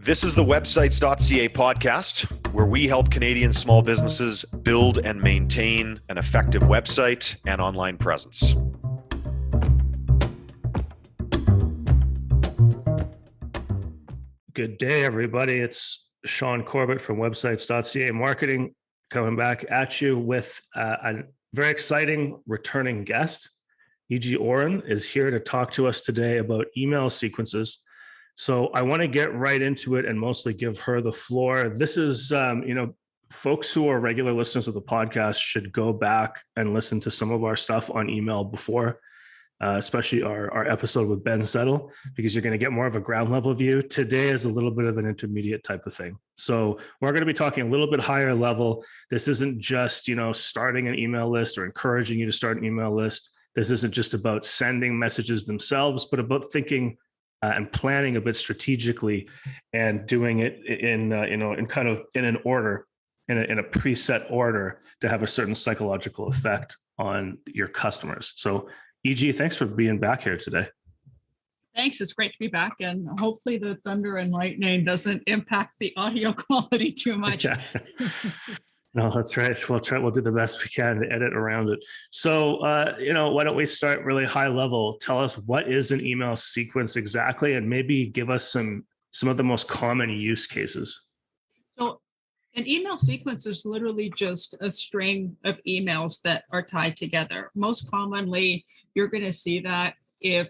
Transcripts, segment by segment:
This is the websites.ca podcast, where we help Canadian small businesses build and maintain an effective website and online presence. Good day, everybody. It's Sean Corbett from websites.ca marketing coming back at you with a very exciting returning guest. E.G. Oren is here to talk to us today about email sequences. So I want to get right into it and mostly give her the floor. This is, folks who are regular listeners of the podcast should go back and listen to some of our stuff on email before, especially our episode with Ben Settle, because you're going to get more of a ground level view. Today is a little bit of an intermediate type of thing. So we're going to be talking a little bit higher level. This isn't just, starting an email list or encouraging you to start an email list. This isn't just about sending messages themselves, but about thinking and planning a bit strategically and doing it in an order, in a preset order to have a certain psychological effect on your customers. So E.G., thanks for being back here today. Thanks. It's great to be back. And hopefully the thunder and lightning doesn't impact the audio quality too much. Yeah. No, that's right. We'll do the best we can to edit around it. So, why don't we start really high level? Tell us, what is an email sequence exactly, and maybe give us some of the most common use cases. So an email sequence is literally just a string of emails that are tied together. Most commonly, you're going to see that in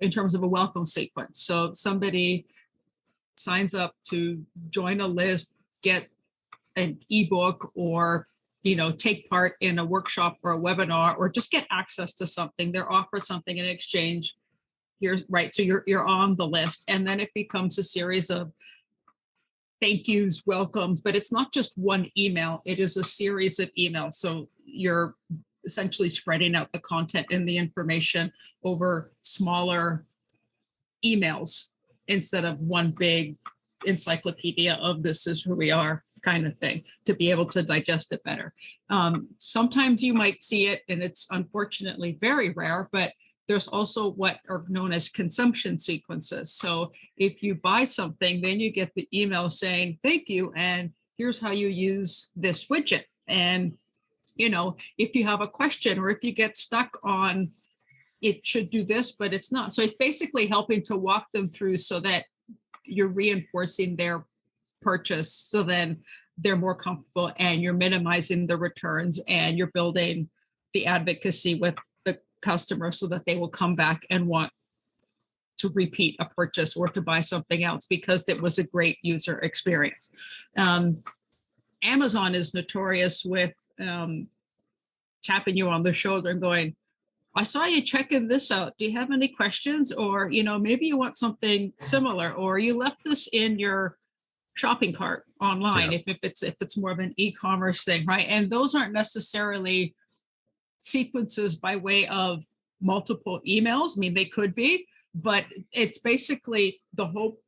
terms of a welcome sequence. So somebody signs up to join a list, get an ebook, or take part in a workshop or a webinar, or just get access to something. They're offered something in exchange. So you're on the list, and then it becomes a series of thank yous, welcomes, but it's not just one email. It is a series of emails. So you're essentially spreading out the content and the information over smaller emails instead of one big encyclopedia of this is who we are kind of thing, to be able to digest it better. Sometimes you might see it, and it's unfortunately very rare, but there's also what are known as consumption sequences. So if you buy something, then you get the email saying, thank you, and here's how you use this widget. And, if you have a question, or if you get stuck on, it should do this, but it's not. So it's basically helping to walk them through so that you're reinforcing their purchase, so then they're more comfortable, and you're minimizing the returns, and you're building the advocacy with the customer so that they will come back and want to repeat a purchase or to buy something else because it was a great user experience. Amazon is notorious with tapping you on the shoulder and going, I saw you checking this out. Do you have any questions? Or, maybe you want something similar, or you left this in your shopping cart online. Yeah. If it's more of an e-commerce thing, right? And those aren't necessarily sequences by way of multiple emails. I mean, they could be, but it's basically the whole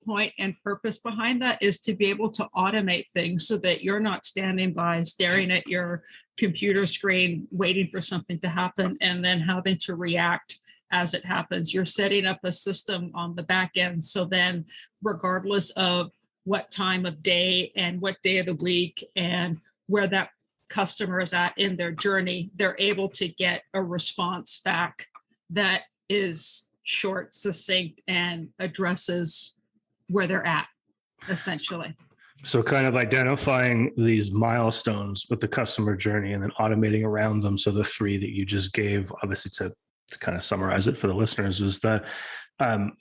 point and purpose behind that is to be able to automate things so that you're not standing by staring at your computer screen waiting for something to happen and then having to react as it happens. You're setting up a system on the back end, so then regardless of what time of day and what day of the week and where that customer is at in their journey, they're able to get a response back that is short, succinct, and addresses where they're at, essentially. So kind of identifying these milestones with the customer journey and then automating around them. So the three that you just gave, obviously to kind of summarize it for the listeners, is that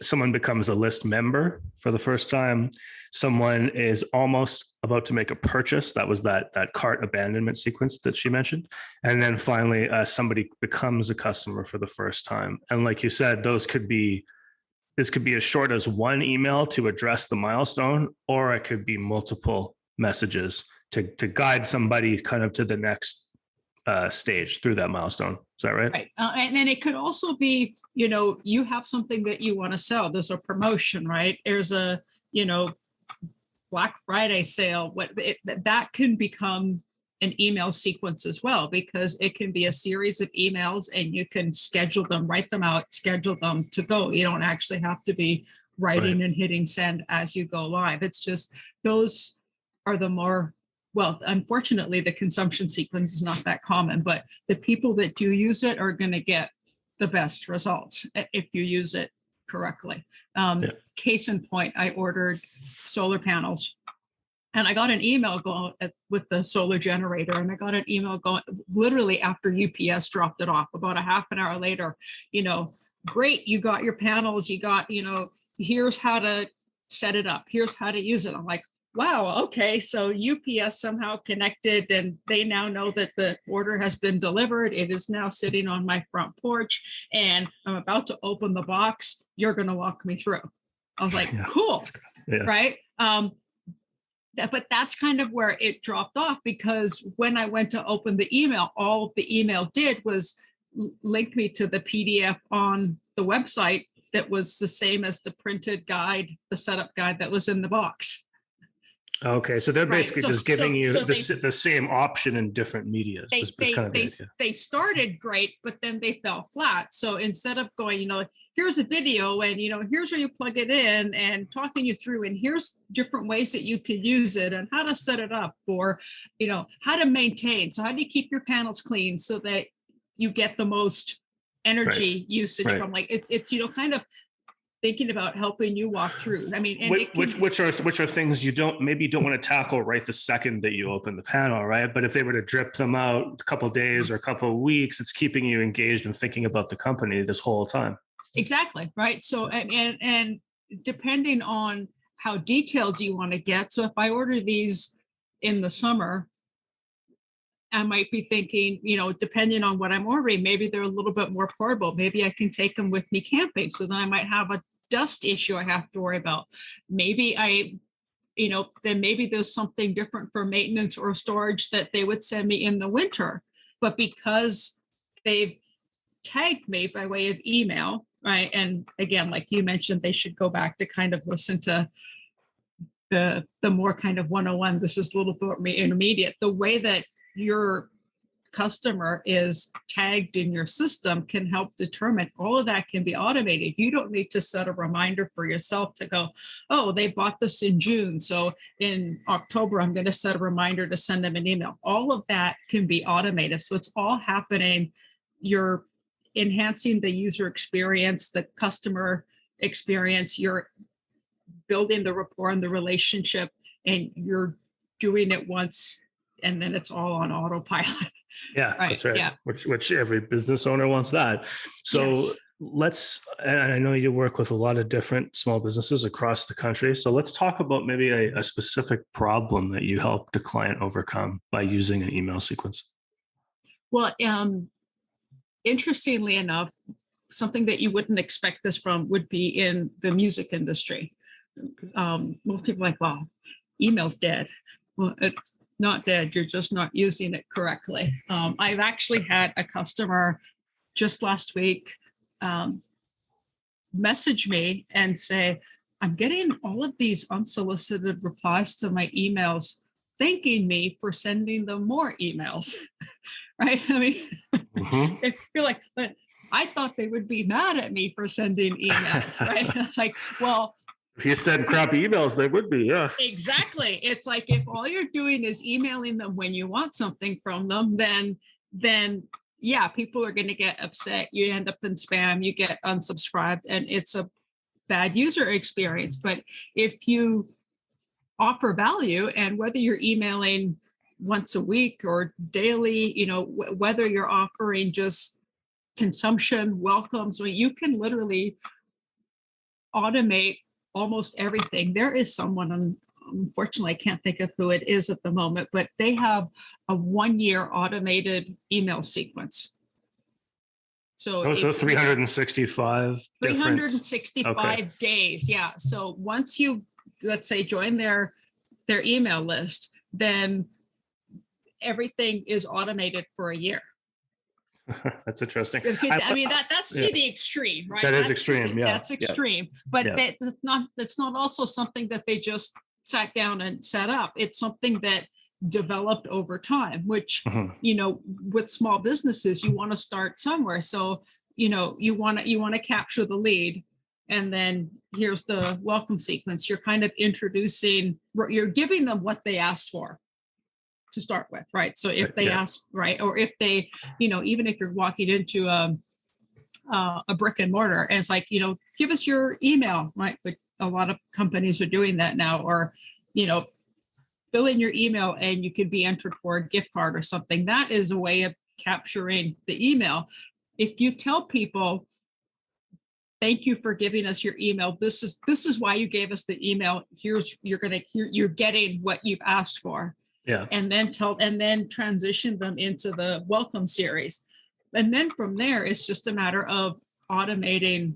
someone becomes a list member for the first time. Someone is almost about to make a purchase. That was that cart abandonment sequence that she mentioned. And then finally, somebody becomes a customer for the first time. And like you said, this could be as short as one email to address the milestone, or it could be multiple messages to guide somebody kind of to the next stage through that milestone. Is that right? Right. And then it could also be, you have something that you want to sell. There's a promotion, right? There's a, Black Friday sale. That can become an email sequence as well, because it can be a series of emails and you can schedule them, write them out, schedule them to go. You don't actually have to be writing and hitting send as you go live. It's just those are the more, well, unfortunately, the consumption sequence is not that common, but the people that do use it are going to get the best results if you use it correctly. Case in point, I ordered solar panels and I got an email going with the solar generator, and I got an email going literally after UPS dropped it off about a half an hour later, great, you got your panels, you got, here's how to set it up, here's how to use it. I'm like, wow, okay, so UPS somehow connected and they now know that the order has been delivered. It is now sitting on my front porch and I'm about to open the box. You're going to walk me through. I was like, cool, right? But that's kind of where it dropped off, because when I went to open the email, all the email did was link me to the PDF on the website that was the same as the printed guide, the setup guide that was in the box. Okay, so they're basically just giving you the same option in different media. They started great, but then they fell flat. So instead of going, here's a video and, here's where you plug it in and talking you through, and here's different ways that you can use it and how to set it up, or, how to maintain. So how do you keep your panels clean so that you get the most energy usage from it's kind of thinking about helping you walk through. I mean, and which are things you don't want to tackle right the second that you open the panel, right? But if they were to drip them out a couple of days or a couple of weeks, it's keeping you engaged and thinking about the company this whole time. Exactly, right. So and depending on how detailed you want to get. So if I order these in the summer, I might be thinking, depending on what I'm ordering, maybe they're a little bit more portable. Maybe I can take them with me camping. So then I might have a dust issue I have to worry about. Maybe then maybe there's something different for maintenance or storage that they would send me in the winter. But because they've tagged me by way of email, right? And again, like you mentioned, they should go back to kind of listen to the more kind of 101. This is a little bit more intermediate. The way that your customer is tagged in your system can help determine. All of that can be automated. You don't need to set a reminder for yourself to go, oh, they bought this in June, so in October I'm going to set a reminder to send them an email. All of that can be automated. So it's all happening. You're enhancing the user experience, the customer experience. You're building the rapport and the relationship, and you're doing it once, and then it's all on autopilot. Yeah, right. That's right. Yeah. Which every business owner wants that. So and I know you work with a lot of different small businesses across the country. So let's talk about maybe a specific problem that you helped a client overcome by using an email sequence. Well, interestingly enough, something that you wouldn't expect this from would be in the music industry. Most people are like, well, email's dead. Well, it's not dead. You're just not using it correctly. I've actually had a customer just last week message me and say, I'm getting all of these unsolicited replies to my emails, thanking me for sending them more emails. Right? I mean, if you're like, but I thought they would be mad at me for sending emails, right? It's like, well, if you send crappy emails, they would be, yeah. Exactly. It's like if all you're doing is emailing them when you want something from them, then yeah, people are going to get upset. You end up in spam, you get unsubscribed, and it's a bad user experience. But if you offer value, and whether you're emailing once a week or daily, whether you're offering just consumption welcomes, you can literally automate almost everything. There is someone, unfortunately, I can't think of who it is at the moment, but they have a 1-year automated email sequence. So 365 365 days. Yeah. So once you, let's say, join their email list, then everything is automated for a year. That's interesting. I mean, that's to the extreme, right? That is extreme. Yeah, that's extreme. But that's not also something that they just sat down and set up. It's something that developed over time, which, with small businesses, you want to start somewhere. So, you want to capture the lead, And then here's the welcome sequence. You're kind of introducing, you're giving them what they asked for to start with, right? So if they ask, right, or if they, even if you're walking into a brick and mortar and it's like, give us your email, right? But a lot of companies are doing that now, or, fill in your email and you could be entered for a gift card or something. That is a way of capturing the email. If you tell people, thank you for giving us your email. This is why you gave us the email. You're getting what you've asked for. Yeah. And then transition them into the welcome series. And then from there, it's just a matter of automating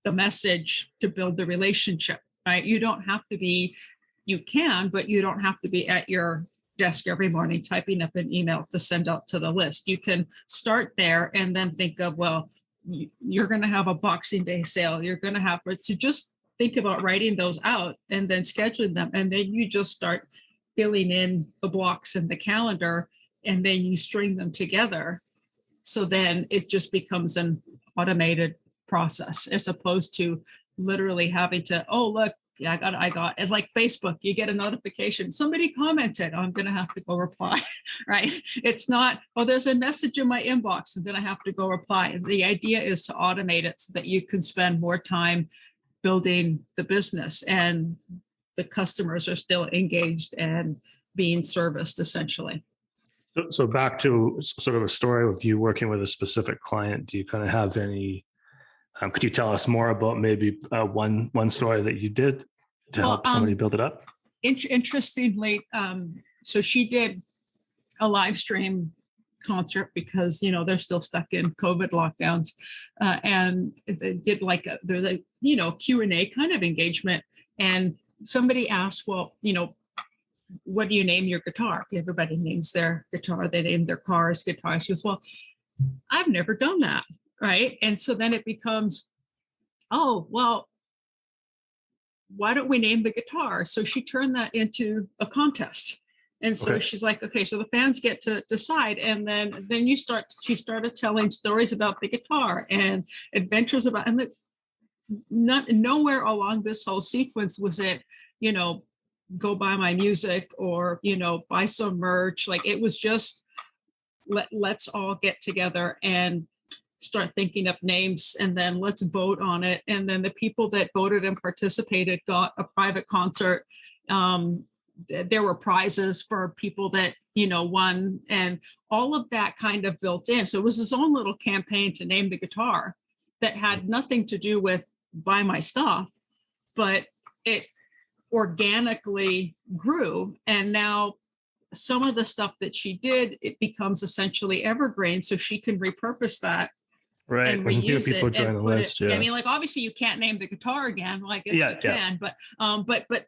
the message to build the relationship, right? You don't have to be, you can, but you don't have to be at your desk every morning typing up an email to send out to the list. You can start there and then think of, well, you're going to have a Boxing Day sale. You're going to have to just think about writing those out and then scheduling them. And then you just start filling in the blocks in the calendar and then you string them together. So then it just becomes an automated process as opposed to literally having to, oh, look, yeah, I got, it's like Facebook, you get a notification, somebody commented, I'm going to have to go reply, right? It's not, oh, there's a message in my inbox, I'm going to have to go reply. The idea is to automate it so that you can spend more time building the business and the customers are still engaged and being serviced essentially. So back to sort of a story with you working with a specific client, do you kind of have any, could you tell us more about maybe one story that you did to help somebody build it up? Interestingly, so she did a live stream concert because, they're still stuck in COVID lockdowns. And they did there's a, Q&A kind of engagement. And somebody asked, well, what do you name your guitar? Everybody names their guitar. They name their cars guitar. She goes, well, I've never done that. Right. And so then it becomes, oh, well, why don't we name the guitar? So she turned that into a contest. And so she's like, okay, so the fans get to decide. And then she started telling stories about the guitar and adventures about, and nowhere along this whole sequence was it, go buy my music or, buy some merch. Like it was just, let's all get together and start thinking up names and then let's vote on it. And then the people that voted and participated got a private concert. There were prizes for people that, won and all of that kind of built in. So it was his own little campaign to name the guitar that had nothing to do with buy my stuff, but it organically grew. And now some of the stuff that she did, it becomes essentially evergreen. So she can repurpose that. Right. And reuse people it join and the put list. it. Yeah. I mean, obviously you can't name the guitar again. Well, I guess you can, but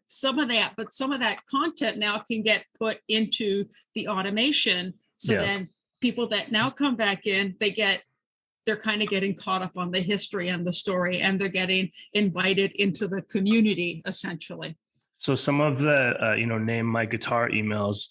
some of that content now can get put into the automation. So then people that now come back in, they're kind of getting caught up on the history and the story, and they're getting invited into the community essentially. So some of the, name my guitar emails,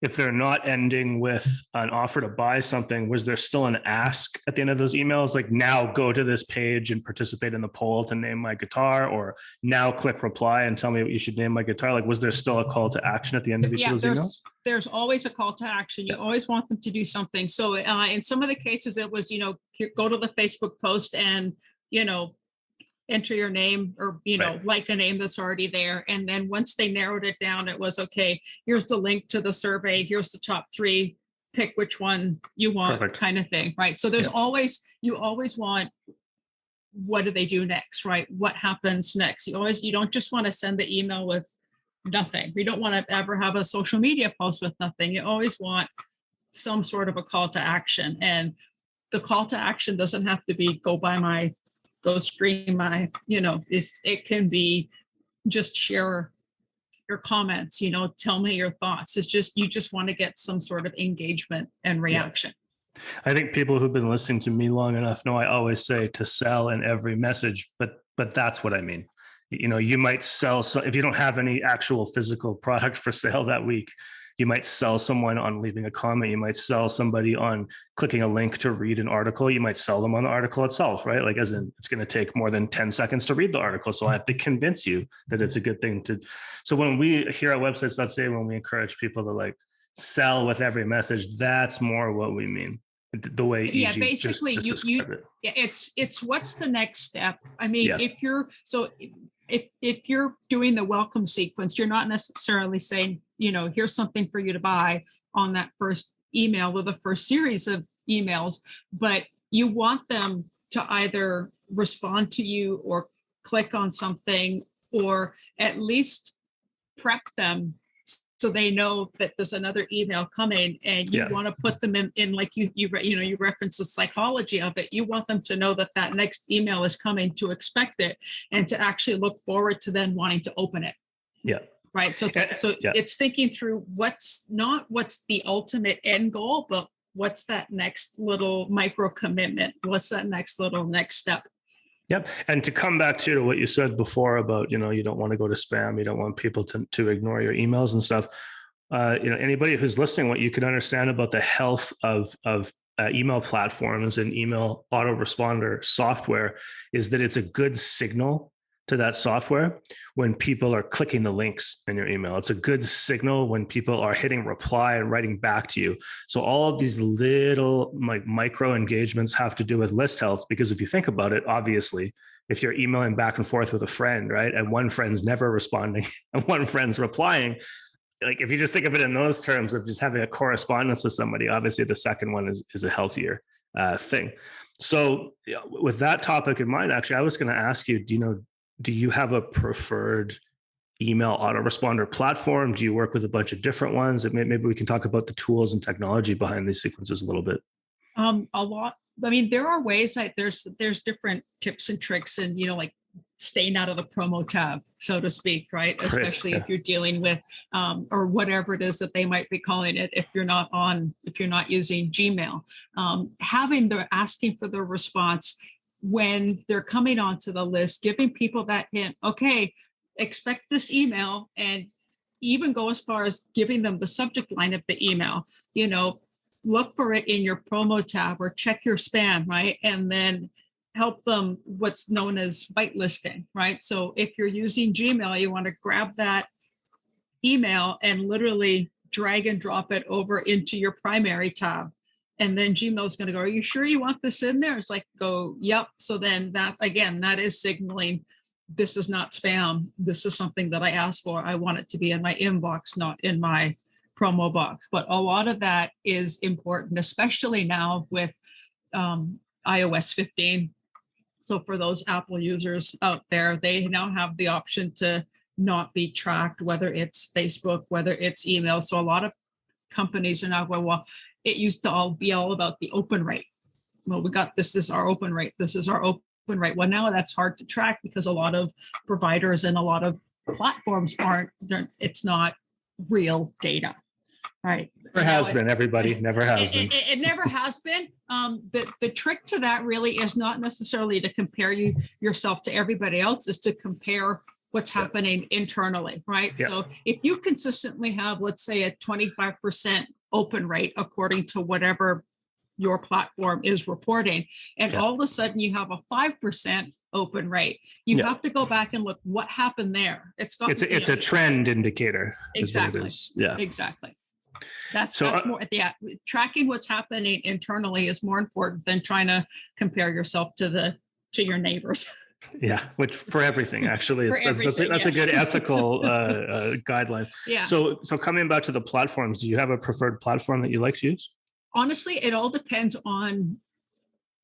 if they're not ending with an offer to buy something, was there still an ask at the end of those emails? Like now go to this page and participate in the poll to name my guitar, or now click reply and tell me what you should name my guitar. Like, was there still a call to action at the end of each of those emails? There's always a call to action. You always want them to do something. So in some of the cases, it was, go to the Facebook post and, enter your name or, like a name that's already there. And then once they narrowed it down, it was, okay, here's the link to the survey. Here's the top 3, pick which one you want. Kind of thing. Right. So there's you always want, what do they do next? Right. What happens next? You don't just want to send the email with nothing. We don't want to ever have a social media post with nothing. You always want some sort of a call to action. And the call to action doesn't have to be go stream my, it can be just share your comments, tell me your thoughts. It's just, you just want to get some sort of engagement and reaction. Yeah. I think people who've been listening to me long enough know I always say to sell in every message, but that's what I mean. You might sell, so if you don't have any actual physical product for sale that week, You might sell someone on leaving a comment. You might sell somebody on clicking a link to read an article. You might sell them on the article itself, right? Like, as in, it's going to take more than 10 seconds to read the article. So I have to convince you that it's a good thing to. So when we here at websites.ca, when we encourage people to like sell with every message, that's more what we mean. The way basically just you it's what's the next step. I mean, if you're doing the welcome sequence, you're not necessarily saying, here's something for you to buy on that first email or the first series of emails, but you want them to either respond to you or click on something, or at least prep them so they know that there's another email coming, and you want to put them in like you reference the psychology of it. You want them to know that next email is coming, to expect it, and to actually look forward to then wanting to open it. Yeah. Right. So it's thinking through what's the ultimate end goal, but what's that next little micro commitment? What's that next step? Yep. And to come back to what you said before about, you don't want to go to spam. You don't want people to ignore your emails and stuff. Anybody who's listening, what you can understand about the health of email platforms and email autoresponder software is that it's a good signal to that software when people are clicking the links in your email. It's a good signal when people are hitting reply and writing back to you. So all of these little micro engagements have to do with list health, because if you think about it, obviously, if you're emailing back and forth with a friend, right, and one friend's never responding and one friend's replying, like if you just think of it in those terms of just having a correspondence with somebody, obviously the second one is a healthier thing. So with that topic in mind, actually, I was going to ask you, do you have a preferred email autoresponder platform? Do you work with a bunch of different ones? Maybe we can talk about the tools and technology behind these sequences a little bit. A lot. I mean, there are ways that there's different tips and tricks, and like staying out of the promo tab, so to speak, right? Especially if you're dealing with or whatever it is that they might be calling it. If you're not using Gmail, asking for the response when they're coming onto the list, giving people that hint, okay, expect this email, and even go as far as giving them the subject line of the email, look for it in your promo tab or check your spam, right? And then help them what's known as whitelisting, right? So if you're using Gmail, you want to grab that email and literally drag and drop it over into your primary tab. And then Gmail is going to go, are you sure you want this in there? It's like, go, yep. So then that is signaling, this is not spam. This is something that I asked for. I want it to be in my inbox, not in my promo box. But a lot of that is important, especially now with iOS 15. So for those Apple users out there, they now have the option to not be tracked, whether it's Facebook, whether it's email. So a lot of companies are now going, well, it used to be all about the open rate. Well, we got this is our open rate. This is our open rate. Well, now that's hard to track because a lot of providers and a lot of platforms it's not real data, right? Never has been, everybody. Never has been. It never has been. The trick to that really is not necessarily to compare yourself to everybody else, is to compare what's happening internally, right? Yeah. So if you consistently have, let's say, a 25% open rate according to whatever your platform is reporting, and all of a sudden you have a 5% open rate, you have to go back and look what happened there. It's a trend indicator. Exactly. Exactly. That's more. Tracking what's happening internally is more important than trying to compare yourself to your neighbors. Yeah, which for everything, actually, that's a good ethical guideline. Yeah. So coming back to the platforms, do you have a preferred platform that you like to use? Honestly, it all depends on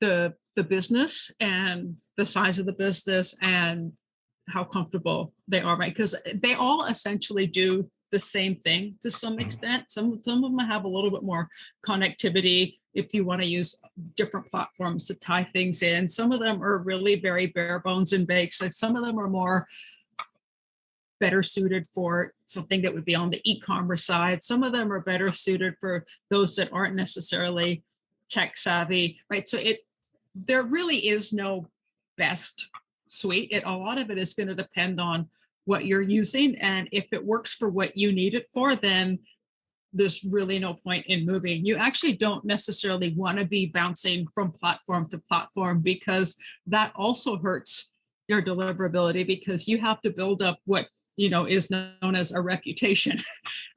the business and the size of the business and how comfortable they are, right? Because they all essentially do the same thing to some extent. Some of them have a little bit more connectivity if you want to use different platforms to tie things in. Some of them are really very bare bones and baked. So some of them are more better suited for something that would be on the e-commerce side. Some of them are better suited for those that aren't necessarily tech savvy, right? So there really is no best suite. A lot of it is going to depend on what you're using. And if it works for what you need it for, then there's really no point in moving. You actually don't necessarily want to be bouncing from platform to platform, because that also hurts your deliverability, because you have to build up what is known as a reputation,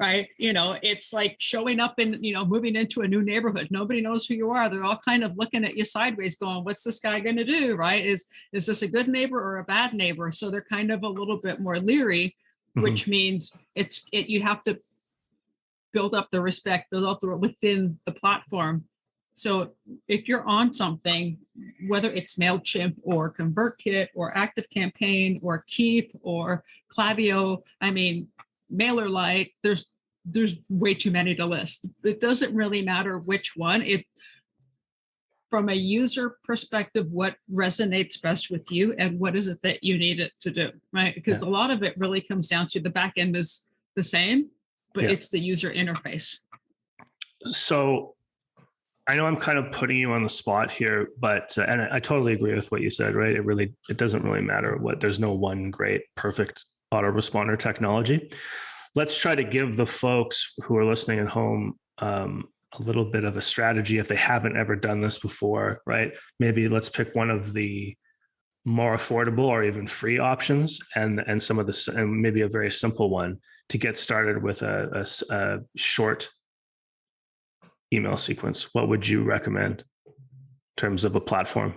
right? It's like showing up and moving into a new neighborhood. Nobody knows who you are. They're all kind of looking at you sideways, going, "What's this guy going to do?" Right? Is this a good neighbor or a bad neighbor? So they're kind of a little bit more leery, which means you have to build up the respect, build up within the platform. So if you're on something, whether it's MailChimp or ConvertKit or ActiveCampaign or Keep or Klaviyo, MailerLite, there's way too many to list. It doesn't really matter which one. From a user perspective, what resonates best with you and what is it that you need it to do, right? Because a lot of it really comes down to the back end is the same, but it's the user interface. So I know I'm kind of putting you on the spot here, but and I totally agree with what you said, right? It doesn't really matter there's no one great, perfect autoresponder technology. Let's try to give the folks who are listening at home a little bit of a strategy if they haven't ever done this before, right? Maybe let's pick one of the more affordable or even free options and some of the, and maybe a very simple one to get started with a short email sequence. What would you recommend in terms of a platform?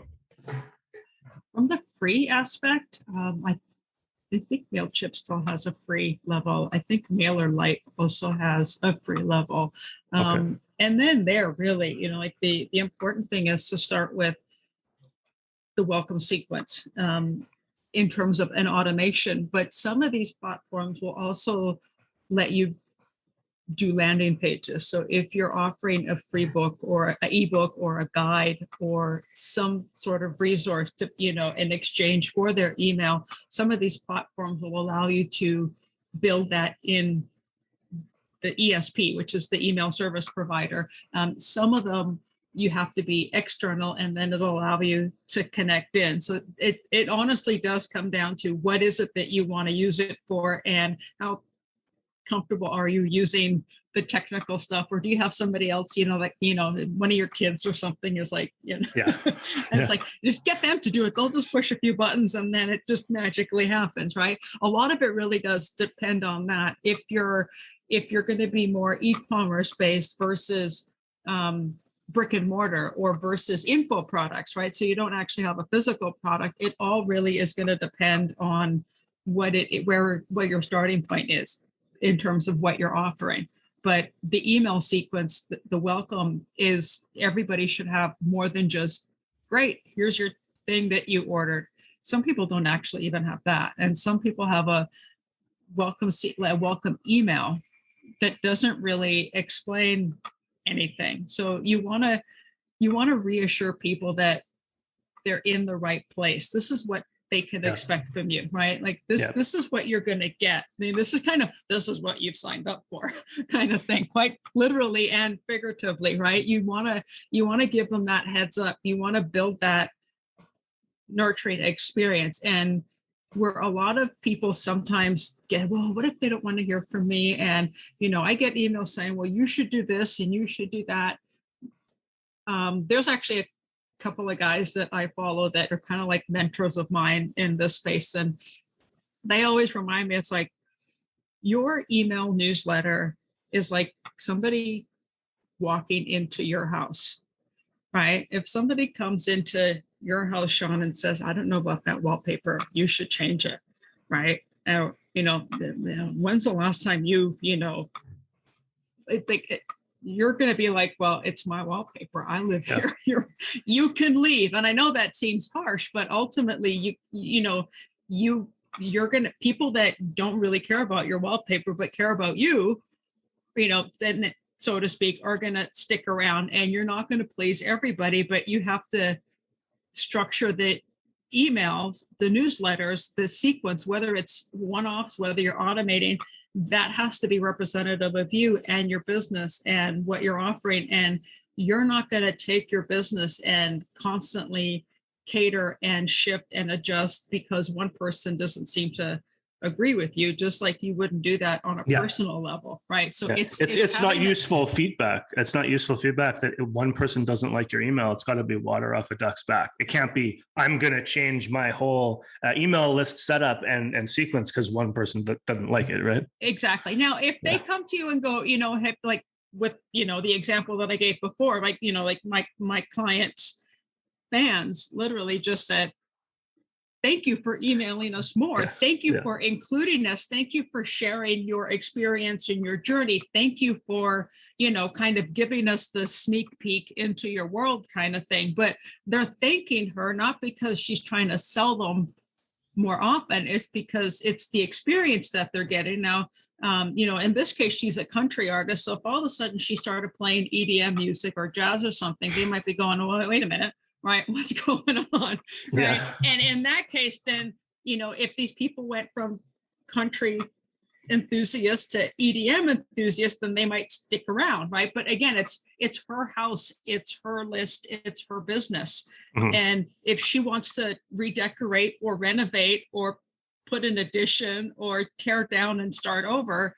From the free aspect, I think MailChimp still has a free level. I think MailerLite also has a free level. And then there really, like the important thing is to start with the welcome sequence in terms of an automation. But some of these platforms will also let you do landing pages. So if you're offering a free book or an ebook or a guide or some sort of resource to, in exchange for their email, some of these platforms will allow you to build that in the ESP, which is the email service provider. Some of them you have to be external, and then it'll allow you to connect in. So it honestly does come down to what is it that you want to use it for, and how comfortable are you using the technical stuff, or do you have somebody else, like one of your kids or something is like, it's like, just get them to do it. They'll just push a few buttons and then it just magically happens, right? A lot of it really does depend on that. If you're going to be more e-commerce based versus brick and mortar, or versus info products, right? So you don't actually have a physical product. It all really is going to depend on where your starting point is in terms of what you're offering. But the email sequence, the welcome is, everybody should have more than just, great, here's your thing that you ordered. Some people don't actually even have that. And some people have a welcome email that doesn't really explain anything. So you want to reassure people that they're in the right place. This is what they can expect from you, right? Like this is what you're going to get. This is what you've signed up for kind of thing, quite literally and figuratively, right? You want to give them that heads up. You want to build that nurturing experience. And where a lot of people sometimes get, well, what if they don't want to hear from me? And, I get emails saying, well, you should do this and you should do that. There's actually a couple of guys that I follow that are kind of like mentors of mine in this space. And they always remind me, it's like, your email newsletter is like somebody walking into your house, right? If somebody comes into your house, Sean, and says, I don't know about that wallpaper, you should change it, right? When's the last time you're going to be like, well, it's my wallpaper. I live here. You can leave. And I know that seems harsh, but ultimately you're going to, people that don't really care about your wallpaper, but care about you, then, so to speak, are going to stick around. And you're not going to please everybody, but you have to structure the emails, the newsletters, the sequence, whether it's one-offs, whether you're automating, that has to be representative of you and your business and what you're offering. And you're not going to take your business and constantly cater and shift and adjust because one person doesn't seem to agree with you, just like you wouldn't do that on a Yeah. personal level, right? So Yeah. It's not useful feedback. It's not useful feedback that if one person doesn't like your email, it's got to be water off a duck's back. It can't be, I'm going to change my whole email list setup and sequence because one person doesn't like it, right? Exactly. Now, if they come to you and go, like with, the example that I gave before, like, like my clients' fans literally just said, thank you for emailing us more. Yeah. Thank you for including us. Thank you for sharing your experience and your journey. Thank you for, kind of giving us the sneak peek into your world kind of thing. But they're thanking her not because she's trying to sell them more often. It's because it's the experience that they're getting. Now, in this case, she's a country artist. So if all of a sudden she started playing EDM music or jazz or something, they might be going, oh, wait a minute. Right, what's going on? Right. Yeah. And in that case, then, if these people went from country enthusiasts to EDM enthusiasts, then they might stick around, right? But again, it's her house, it's her list, it's her business. Mm-hmm. And if she wants to redecorate or renovate or put an addition or tear down and start over,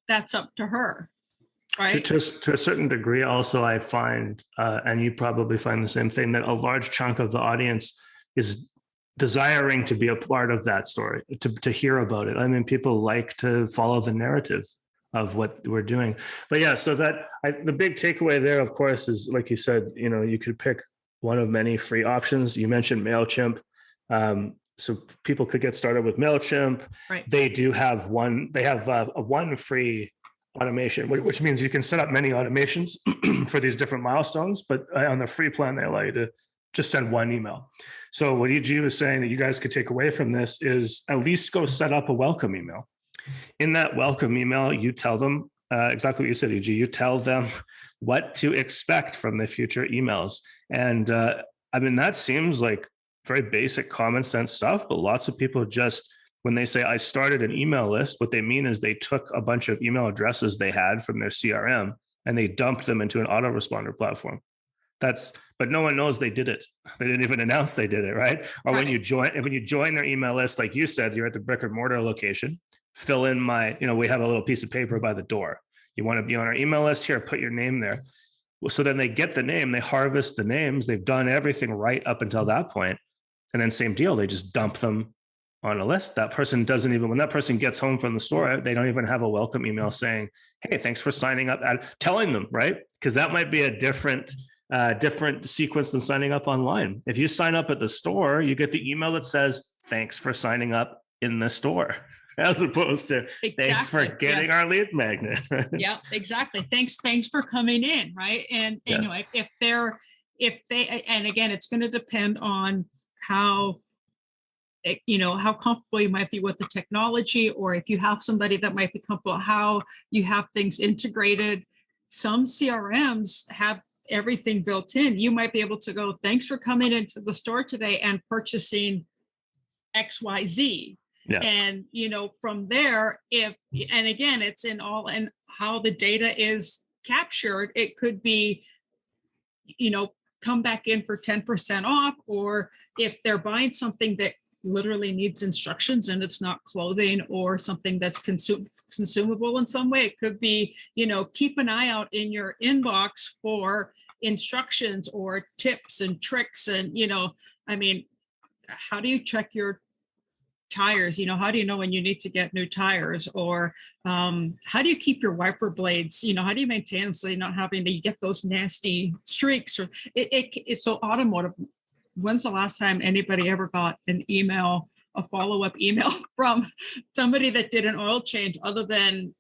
that's up to her. Right. To a certain degree, also, I find, and you probably find the same thing, that a large chunk of the audience is desiring to be a part of that story, to hear about it. I mean, people like to follow the narrative of what we're doing. But yeah, so the big takeaway there, of course, is, like you said, you could pick one of many free options. You mentioned MailChimp. So people could get started with MailChimp. Right. They do have one free automation, which means you can set up many automations for these different milestones, but on the free plan, they allow you to just send one email. So what EG was saying that you guys could take away from this is at least go set up a welcome email. In that welcome email, you tell them exactly what you said, EG. You tell them what to expect from the future emails. And that seems like very basic common sense stuff, but lots of people just, when they say I started an email list, what they mean is they took a bunch of email addresses they had from their CRM and they dumped them into an autoresponder platform. But no one knows they did it. They didn't even announce they did it, right? Or right. When you join their email list, like you said, you're at the brick and mortar location, fill in we have a little piece of paper by the door. You want to be on our email list here, put your name there. So then they get the name, they harvest the names, they've done everything right up until that point. And then same deal, they just dump them on a list. That person doesn't even, when that person gets home from the store, they don't even have a welcome email saying, hey, thanks for signing up, telling them, right? Because that might be a different sequence than signing up online. If you sign up at the store, you get the email that says, thanks for signing up in the store, as opposed to thanks for getting our lead magnet. Yeah, exactly. Thanks for coming in, right? And if they, and again, it's going to depend on how comfortable you might be with the technology, or if you have somebody that might be comfortable, how you have things integrated. Some CRMs have everything built in. You might be able to go, thanks for coming into the store today and purchasing XYZ. Yeah. And, from there, and again, it's in how the data is captured. It could be, come back in for 10% off, or if they're buying something that literally needs instructions and it's not clothing or something that's consumable in some way, it could be, keep an eye out in your inbox for instructions or tips and tricks. And, how do you check your tires? How do you know when you need to get new tires? Or how do you keep your wiper blades? How do you maintain them so you're not having to get those nasty streaks? Or it's so automotive. When's the last time anybody ever got a follow-up email from somebody that did an oil change, other than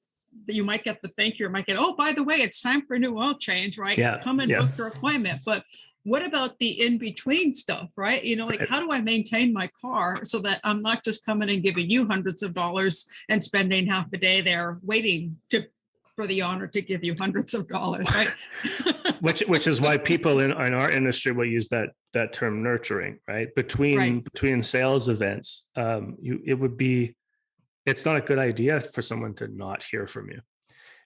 you might get the thank you, or might get, oh, by the way, it's time for a new oil change, right? Yeah. Come and book your appointment. But what about the in-between stuff, right? How do I maintain my car so that I'm not just coming and giving you hundreds of dollars and spending half a day there waiting for the honor to give you hundreds of dollars, right? which is why people in our industry will use that term nurturing, right? Between sales events, it's not a good idea for someone to not hear from you.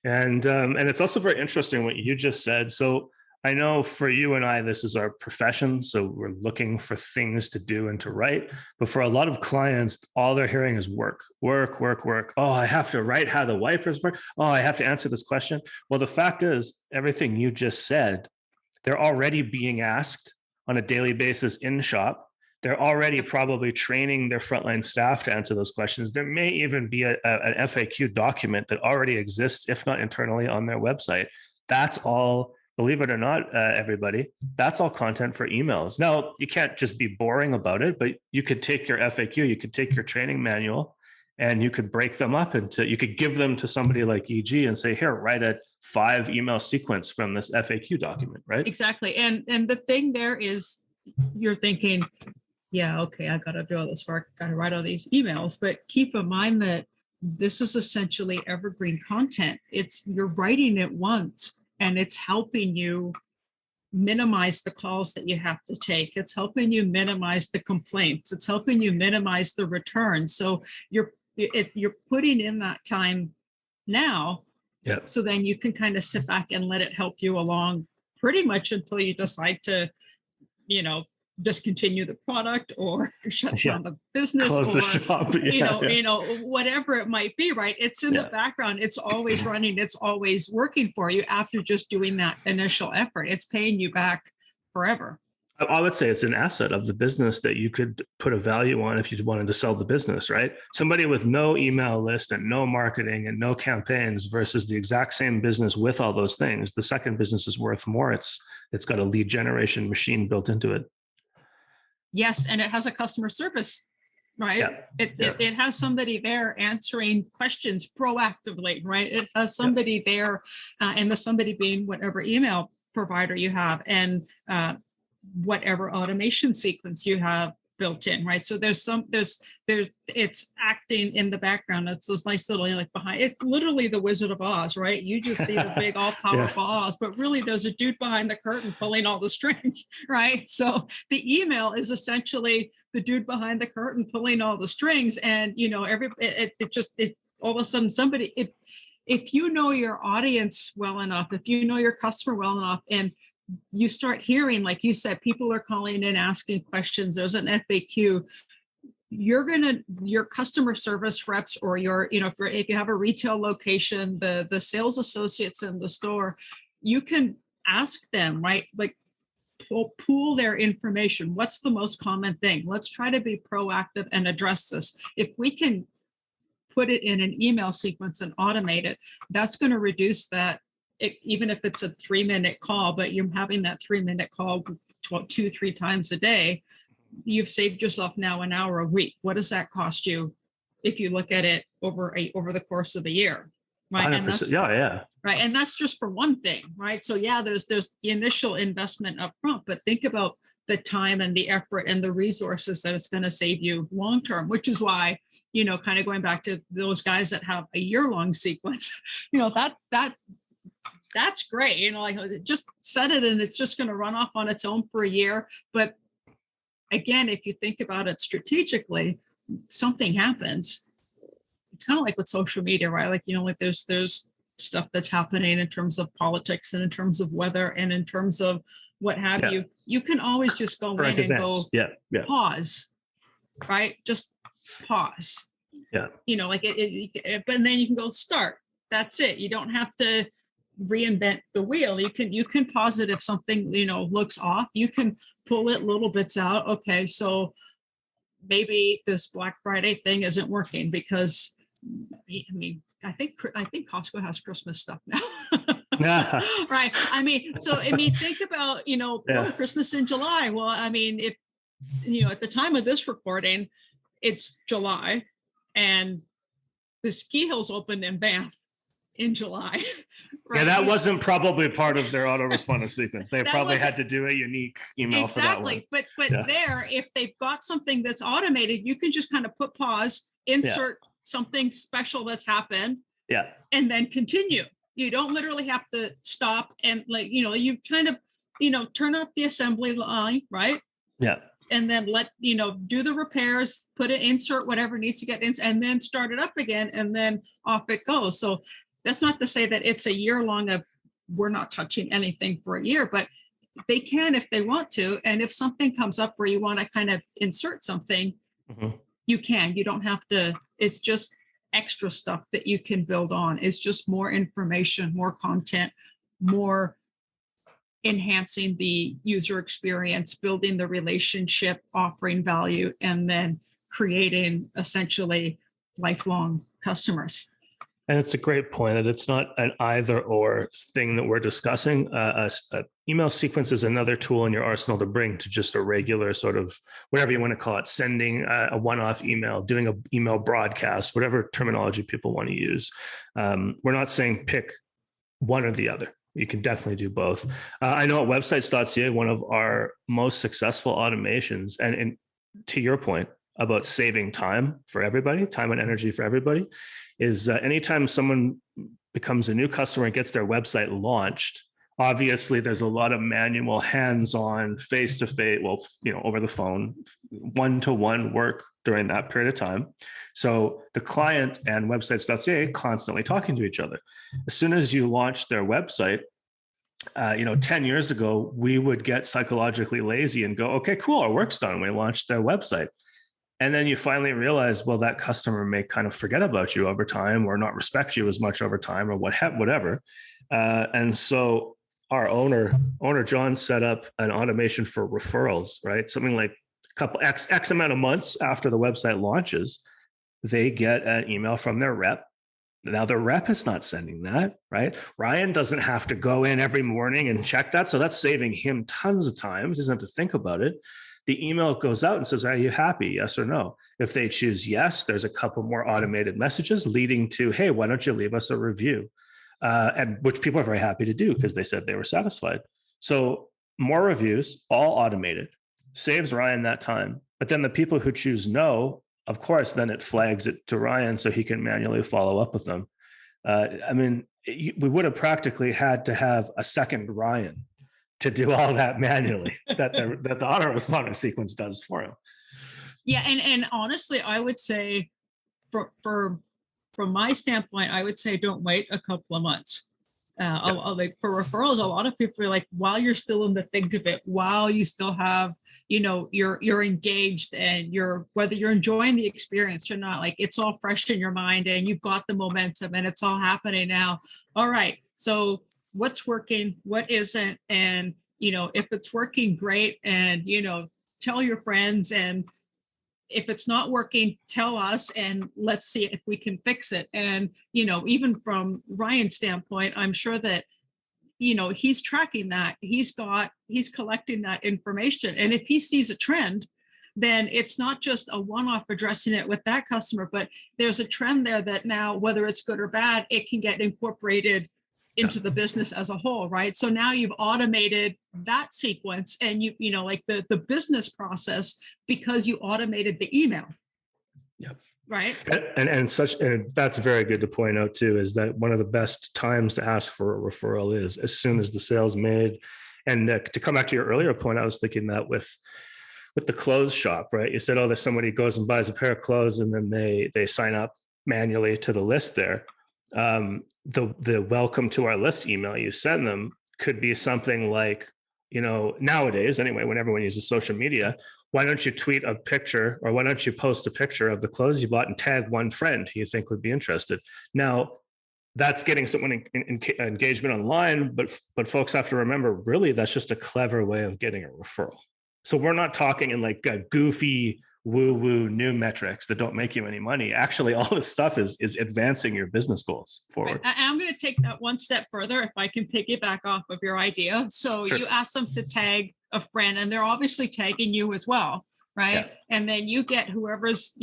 And it's also very interesting what you just said. So I know for you and I, this is our profession. So we're looking for things to do and to write. But for a lot of clients, all they're hearing is work, work, work, work. Oh, I have to write how the wipers work. Oh, I have to answer this question. Well, the fact is, everything you just said, they're already being asked on a daily basis in shop. They're already probably training their frontline staff to answer those questions. There may even be an FAQ document that already exists, if not internally, on their website. That's all. Believe it or not, everybody, that's all content for emails. Now, you can't just be boring about it, but you could take your FAQ, you could take your training manual, and you could break them up into, you could give them to somebody like EG and say, here, write a 5 email sequence from this FAQ document, right? Exactly. And the thing there is, you're thinking, yeah, okay, I got to do all this work, got to write all these emails, but keep in mind that this is essentially evergreen content. You're writing it once, and it's helping you minimize the calls that you have to take. It's helping you minimize the complaints. It's helping you minimize the returns. So you're putting in that time now. Yeah. So then you can kind of sit back and let it help you along pretty much until you decide to, discontinue the product or shut down the business, close or the shop. whatever it might be, right? It's in the background. It's always running. It's always working for you after just doing that initial effort. It's paying you back forever. I would say it's an asset of the business that you could put a value on if you wanted to sell the business, right? Somebody with no email list and no marketing and no campaigns versus the exact same business with all those things. The second business is worth more. It's got a lead generation machine built into it. Yes, and it has a customer service, right? Yeah. It has somebody there answering questions proactively, right? It has somebody there, and the somebody being whatever email provider you have, and whatever automation sequence you have built in, right? So it's acting in the background. It's those nice little, behind. It's literally the Wizard of Oz, right? You just see the big, all powerful Oz, but really there's a dude behind the curtain pulling all the strings, right? So the email is essentially the dude behind the curtain pulling all the strings, and all of a sudden somebody. If you know your audience well enough, if you know your customer well enough, and you start hearing, like you said, people are calling in asking questions, there's an FAQ, your customer service reps, or if you have a retail location, the sales associates in the store, you can ask them, right? Like pool their information. What's the most common thing? Let's try to be proactive and address this. If we can put it in an email sequence and automate it, that's going to reduce that. Even if it's a 3-minute call, but you're having that 3-minute call 2-3 times a day, you've saved yourself now an hour a week. What does that cost you if you look at it over the course of a year? Right. And that's, right. And that's just for one thing, right? So there's the initial investment up front, but think about the time and the effort and the resources that it's going to save you long term, which is why, kind of going back to those guys that have a year-long sequence, that's great. Just set it and it's just going to run off on its own for a year. But again, if you think about it strategically, something happens. It's kind of like with social media, right? Like there's stuff that's happening in terms of politics and in terms of weather and in terms of what have you. You can always just go in and go pause, right? Just pause. Yeah. But then you can go start. That's it. You don't have to reinvent the wheel. You can pause it if something looks off. You can pull it little bits out. Okay, so maybe this Black Friday thing isn't working because I think Costco has Christmas stuff now. Right. Think about Christmas in July. Well, if at the time of this recording, it's July, and the ski hills opened in Banff in July. Right? Yeah, that wasn't probably part of their autoresponder sequence. They probably had to do a unique email for that one. But there, if they've got something that's automated, you can just kind of put pause, insert something special that's happened, and then continue. You don't literally have to stop and you kind of turn off the assembly line, right? Yeah. And then do the repairs, insert whatever needs to get in, and then start it up again, and then off it goes. So that's not to say that it's a year long of we're not touching anything for a year, but they can if they want to. And if something comes up where you want to kind of insert something, you can. You don't have to. It's just extra stuff that you can build on. It's just more information, more content, more enhancing the user experience, building the relationship, offering value, and then creating essentially lifelong customers. And it's a great point that it's not an either or thing that we're discussing. Email sequence is another tool in your arsenal to bring to just a regular sort of whatever you want to call it, sending a one-off email, doing an email broadcast, whatever terminology people want to use. We're not saying pick one or the other. You can definitely do both. I know at websites.ca, one of our most successful automations, and to your point about saving time for everybody, time and energy for everybody, is anytime someone becomes a new customer and gets their website launched, obviously there's a lot of manual, hands-on, face-to-face, over the phone, one-to-one work during that period of time. So the client and websites.ca constantly talking to each other. As soon as you launch their website, 10 years ago, we would get psychologically lazy and go, okay, cool, our work's done. We launched their website. And then you finally realize, well, that customer may kind of forget about you over time or not respect you as much over time or whatever. And so our owner John set up an automation for referrals, right? Something like a couple X amount of months after the website launches, they get an email from their rep. Now the rep is not sending that, right? Ryan doesn't have to go in every morning and check that. So that's saving him tons of time. He doesn't have to think about it. The email goes out and says, are you happy? Yes or no? If they choose yes, there's a couple more automated messages leading to, hey, why don't you leave us a review? And which people are very happy to do because they said they were satisfied. So more reviews, all automated, saves Ryan that time. But then the people who choose no, of course, then it flags it to Ryan so he can manually follow up with them. We would have practically had to have a second Ryan to do all that manually that the autoresponder sequence does for him. Yeah, and honestly, I would say from my standpoint, I would say don't wait a couple of months. Like for referrals, a lot of people are like, while you're still in the thick of it, while you still have, you're engaged and whether you're enjoying the experience or not, like it's all fresh in your mind and you've got the momentum and it's all happening now. All right, so what's working, what isn't, and if it's working, great, and tell your friends, and if it's not working, tell us and let's see if we can fix it. And even from Ryan's standpoint, I'm sure that he's tracking that, he's collecting that information, and if he sees a trend, then it's not just a one-off addressing it with that customer, but there's a trend there that now, whether it's good or bad, it can get incorporated into the business as a whole, right? So now you've automated that sequence and like the business process because you automated the email. Yep. Right. And that's very good to point out too, is that one of the best times to ask for a referral is as soon as the sale's made. And to come back to your earlier point, I was thinking that with the clothes shop, right? You said, there's somebody who goes and buys a pair of clothes and then they sign up manually to the list there. The welcome to our list email you send them could be something like, nowadays anyway, when everyone uses social media, why don't you tweet a picture or why don't you post a picture of the clothes you bought and tag one friend who you think would be interested? Now, that's getting someone in engagement online, but folks have to remember, really, that's just a clever way of getting a referral. So we're not talking in like goofy woo-woo new metrics that don't make you any money. Actually, all this stuff is advancing your business goals forward. I'm going to take that one step further, if I can piggyback off of your idea. So sure. You ask them to tag a friend, and they're obviously tagging you as well, right? Yeah. And then you get whoever's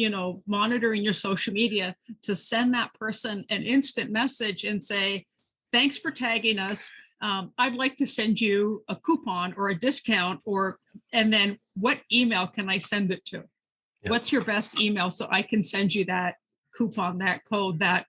monitoring your social media to send that person an instant message and say, thanks for tagging us. I'd like to send you a coupon or a discount, and then what email can I send it to? Yep. What's your best email so I can send you that coupon, that code, that,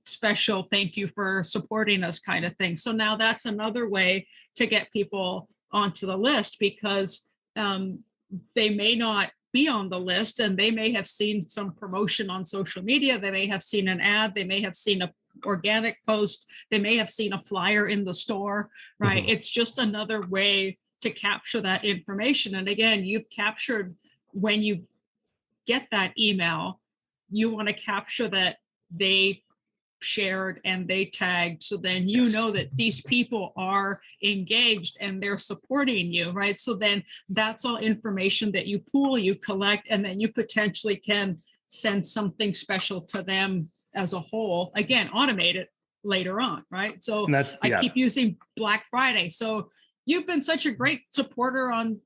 special thank you for supporting us kind of thing. So now that's another way to get people onto the list, because they may not be on the list and they may have seen some promotion on social media. They may have seen an ad. They may have seen organic post. They may have seen a flyer in the store, right? Mm-hmm. It's just another way to capture that information. And again, you've captured, when you get that email, you want to capture that they shared and they tagged, so then you know that these people are engaged and they're supporting you, right? So then that's all information that you pool, you collect, and then you potentially can send something special to them as a whole. Again, automate it later on, right? So I keep using Black Friday. So you've been such a great supporter on,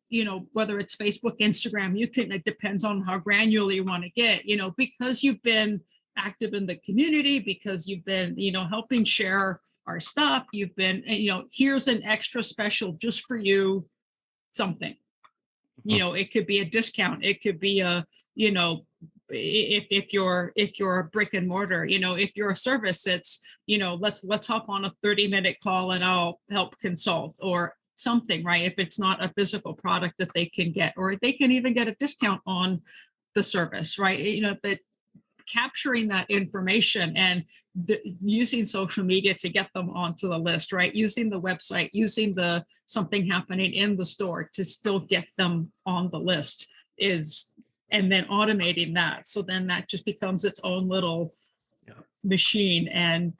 whether it's Facebook, Instagram, it depends on how granular you want to get, because you've been active in the community, because you've been, helping share our stuff. You've been, here's an extra special just for you, something, it could be a discount. It could be a, if you're a brick and mortar, if you're a service, it's, let's hop on a 30-minute call and I'll help consult or something, right? If it's not a physical product that they can get, or they can even get a discount on the service, right? But capturing that information and using social media to get them onto the list, right? Using the website, using the something happening in the store to still get them on the list and then automating that. So then that just becomes its own little machine and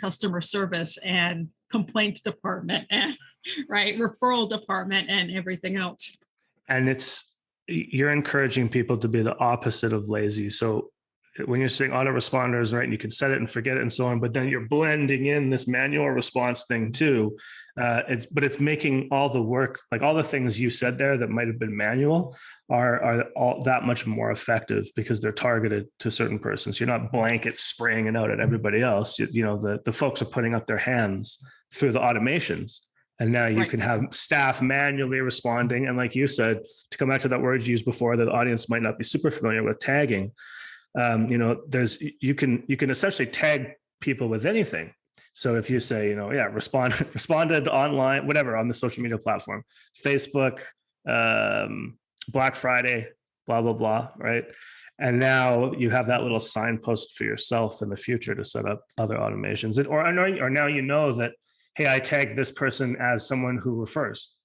customer service and complaints department and right, referral department and everything else. And you're encouraging people to be the opposite of lazy. So when you're saying autoresponders, right, and you can set it and forget it and so on, but then you're blending in this manual response thing too. It's making all the work, like all the things you said there that might have been manual are all that much more effective because they're targeted to certain persons. You're not blanket spraying it out at everybody else. The folks are putting up their hands through the automations. And now you can have staff manually responding. And like you said, to come back to that word you used before, that the audience might not be super familiar with, tagging. You can essentially tag people with anything. So if you say, responded online, whatever, on the social media platform, Facebook, Black Friday, blah, blah, blah, right? And now you have that little signpost for yourself in the future to set up other automations. Or now you know that, hey, I tagged this person as someone who refers,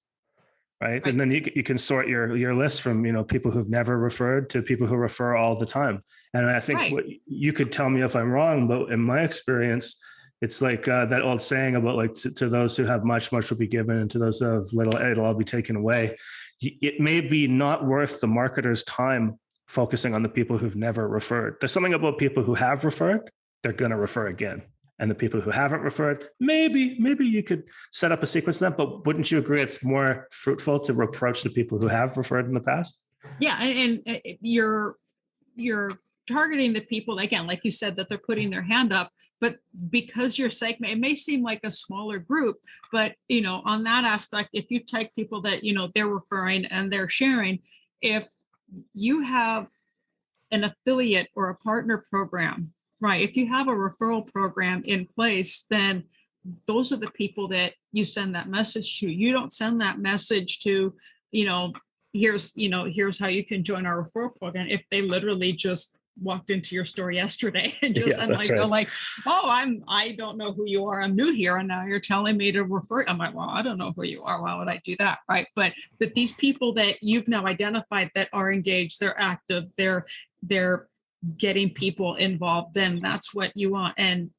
right? And then you can sort your list from, people who've never referred to people who refer all the time. And I think what you could tell me if I'm wrong, but in my experience, it's like that old saying about like to those who have much, much will be given, and to those who have little, it'll all be taken away. It may be not worth the marketer's time focusing on the people who've never referred. There's something about people who have referred, they're going to refer again. And the people who haven't referred, maybe you could set up a sequence of them, but wouldn't you agree it's more fruitful to approach the people who have referred in the past? Yeah, and you're targeting the people, again, like you said, that they're putting their hand up, but because your segment, it may seem like a smaller group, but on that aspect, if you take people that they're referring and they're sharing, if you have an affiliate or a partner program, right, if you have a referral program in place, then those are the people that you send that message to. You don't send that message to, here's how you can join our referral program if they literally just walked into your store yesterday and just they're like, oh, I don't know who you are. I'm new here. And now you're telling me to refer. I'm like, well, I don't know who you are. Why would I do that? Right. But that these people that you've now identified that are engaged, they're active, they're getting people involved, then that's what you want. And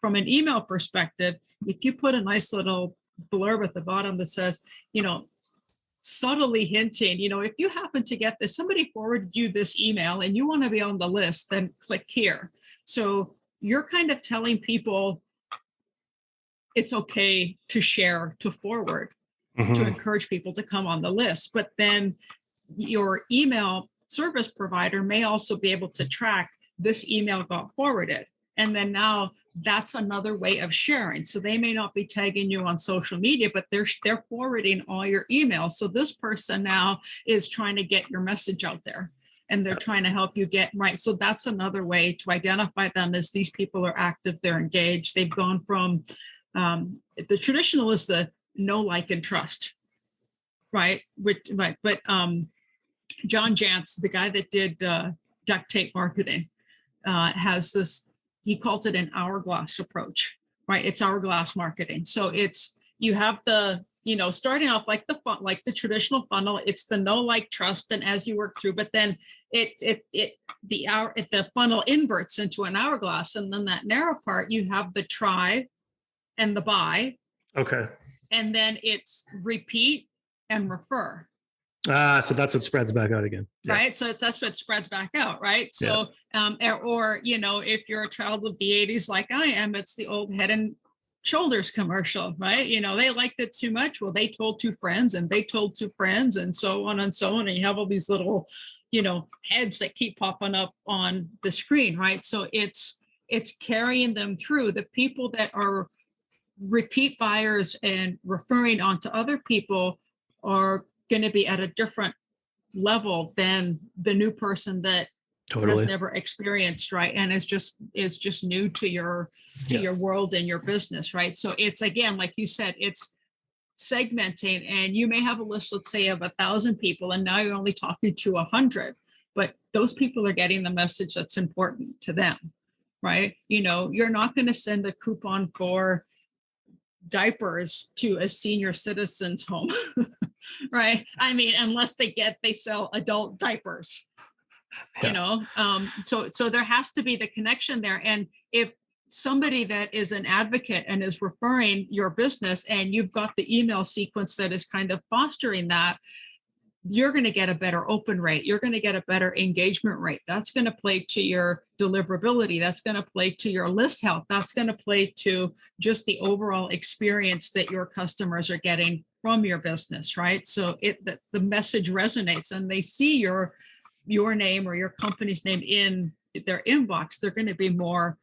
from an email perspective, if you put a nice little blurb at the bottom that says, subtly hinting, if you happen to get this, somebody forwarded you this email and you want to be on the list, then click here. So you're kind of telling people it's okay to share, to forward, to encourage people to come on the list. But then your email service provider may also be able to track this email got forwarded. And then now that's another way of sharing. So they may not be tagging you on social media, but they're forwarding all your emails. So this person now is trying to get your message out there and they're trying to help you get right. So that's another way to identify them, as these people are active, they're engaged. They've gone from the traditional is the know, like, and trust, right? But John Jantz, the guy that did duct tape marketing, has this he calls it an hourglass approach, right? It's hourglass marketing. So it's, you have the, starting off like the traditional funnel, it's the know, like, trust, and as you work through, but then the funnel inverts into an hourglass, and then that narrow part, you have the try and the buy. Okay. And then it's repeat and refer. So that's what spreads back out again. Yeah. Right. So that's what spreads back out. Right. So, if you're a child of the 80s, like I am, it's the old Head and Shoulders commercial, right? They liked it too much. Well, they told two friends and they told two friends and so on and so on. And you have all these little, heads that keep popping up on the screen. Right. So it's carrying them through. The people that are repeat buyers and referring on to other people are going to be at a different level than the new person that has never experienced, right? And is just new to your world and your business, right? So it's, again, like you said, it's segmenting, and you may have a list, let's say, of 1,000 people, and now you're only talking to 100, but those people are getting the message that's important to them, right? You're not going to send a coupon for diapers to a senior citizen's home, right? I mean, unless they sell adult diapers, so there has to be the connection there. And if somebody that is an advocate and is referring your business, and you've got the email sequence that is kind of fostering that, you're going to get a better open rate. You're going to get a better engagement rate. That's going to play to your deliverability. That's going to play to your list health. That's going to play to just the overall experience that your customers are getting from your business, right? So the message resonates, and they see your name or your company's name in their inbox. They're going to be more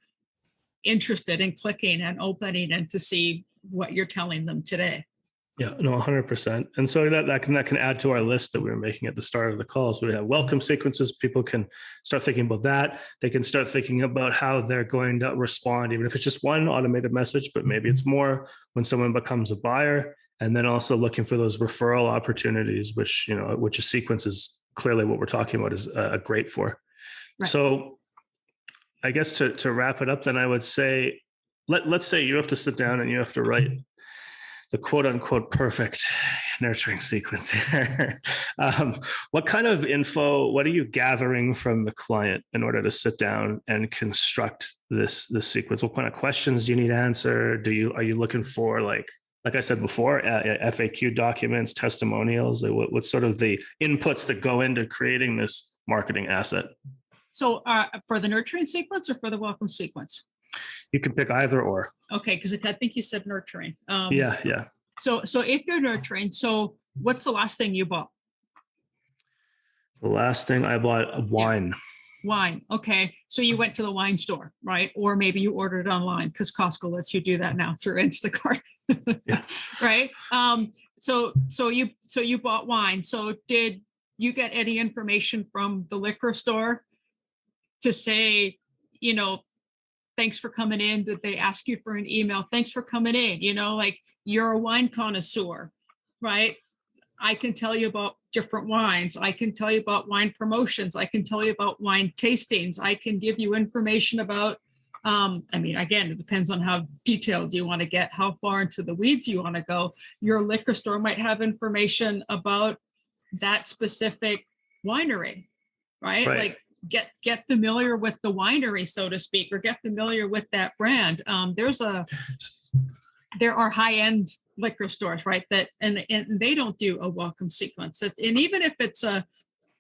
interested in clicking and opening and to see what you're telling them today. Yeah, no, 100%. And so that can add to our list that we were making at the start of the call. So we have welcome sequences. People can start thinking about that. They can start thinking about how they're going to respond, even if it's just one automated message, but maybe it's more when someone becomes a buyer. And then also looking for those referral opportunities, which a sequence is clearly what we're talking about, is great for. Right. So I guess to wrap it up, then I would say, let's say you have to sit down and you have to write the quote unquote perfect nurturing sequence here. What kind of info, what are you gathering from the client in order to sit down and construct this sequence? What kind of questions do you need to answer? Are you looking for, like I said before, FAQ documents, testimonials? What's sort of the inputs that go into creating this marketing asset? So for the nurturing sequence or for the welcome sequence? You can pick either or. Okay, because I think you said nurturing. Yeah. So if you're nurturing, so what's the last thing you bought? The last thing I bought, wine. Yeah. Wine. Okay. So you went to the wine store, right? Or maybe you ordered online, because Costco lets you do that now through Instacart. Yeah. Right. So you bought wine. So did you get any information from the liquor store to say, thanks for coming in? Did they ask you for an email? Thanks for coming in. Like, you're a wine connoisseur, right? I can tell you about different wines. I can tell you about wine promotions. I can tell you about wine tastings. I can give you information about, again, it depends on how detailed you want to get, how far into the weeds you want to go. Your liquor store might have information about that specific winery, right? Like, get familiar with the winery, so to speak, or get familiar with that brand. There are high-end liquor stores, right? And they don't do a welcome sequence. And even if it's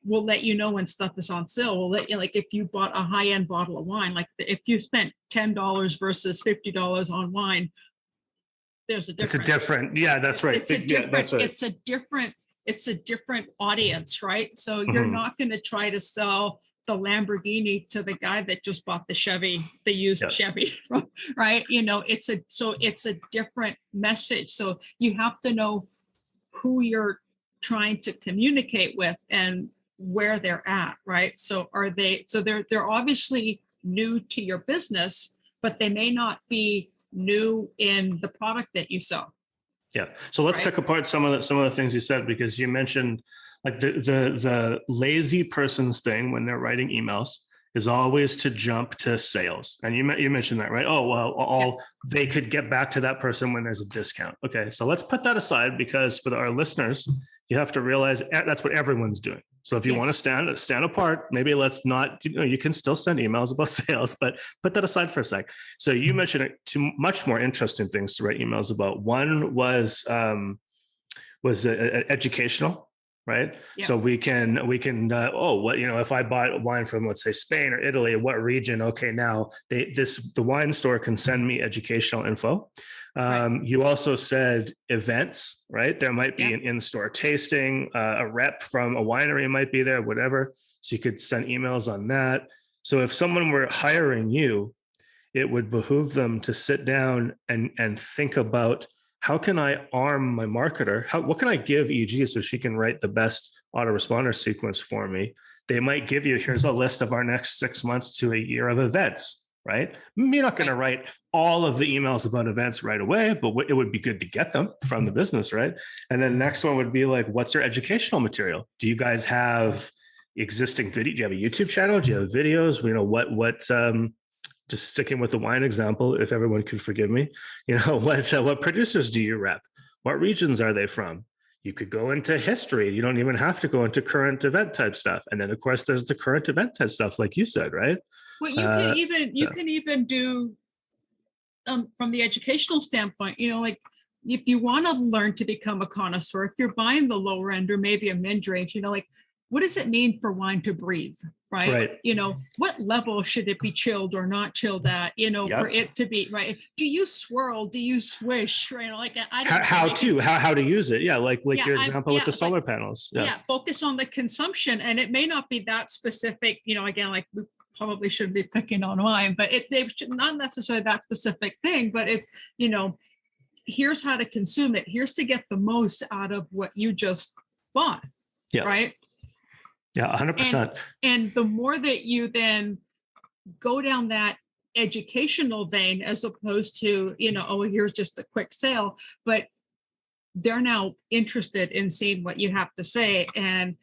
we'll let you know when stuff is on sale. We'll let you, like, if you bought a high-end bottle of wine, like if you spent $10 versus $50 on wine, there's a difference. It's a different, yeah, that's right. It's a different, it's a different audience, right? So you're not going to try to sell the Lamborghini to the guy that just bought the used Chevy, right? It's a different message. So you have to know who you're trying to communicate with and where they're at, right? So they're obviously new to your business, but they may not be new in the product that you sell. Yeah. So let's pick apart some of the things you said, because you mentioned, like, the lazy person's thing when they're writing emails is always to jump to sales. And you mentioned that, right? Oh, well, they could get back to that person when there's a discount. Okay, so let's put that aside, because for our listeners, you have to realize that's what everyone's doing. So if you want to stand apart, maybe let's not, you can still send emails about sales, but put that aside for a sec. So you mentioned two much more interesting things to write emails about. One was educational, right? Yeah. So we can if I bought wine from, let's say, Spain or Italy, what region? Okay, now the wine store can send me educational info. Right. You also said events, right? There might be an in-store tasting, a rep from a winery might be there, whatever. So you could send emails on that. So if someone were hiring you, it would behoove them to sit down and think about, how can I arm my marketer? What can I give EG so she can write the best autoresponder sequence for me? They might give you, here's a list of our next 6 months to a year of events, right? You're not going to write all of the emails about events right away, but it would be good to get them from the business, right? And then the next one would be like, what's your educational material? Do you guys have existing video? Do you have a YouTube channel? Do you have videos? Just sticking with the wine example, if everyone could forgive me, what producers do you rep? What regions are they from? You could go into history. You don't even have to go into current event type stuff. And then, of course, there's the current event type stuff, like you said, right? Well, you can even do from the educational standpoint, like if you want to learn to become a connoisseur, if you're buying the lower end or maybe a mid-range, what does it mean for wine to breathe, right? What level should it be chilled or not chilled at, for it to be, right? Do you swirl? Do you swish? Right? I don't how to use it. Yeah. Like your example with the solar panels. Yeah. Focus on the consumption. And it may not be that specific, again, like we probably shouldn't be picking on wine, but they should not necessarily that specific thing, but it's, here's how to consume it. Here's to get the most out of what you just bought. Yeah. Right. Yeah, 100%. And the more that you then go down that educational vein, as opposed to, here's just a quick sale, but they're now interested in seeing what you have to say. And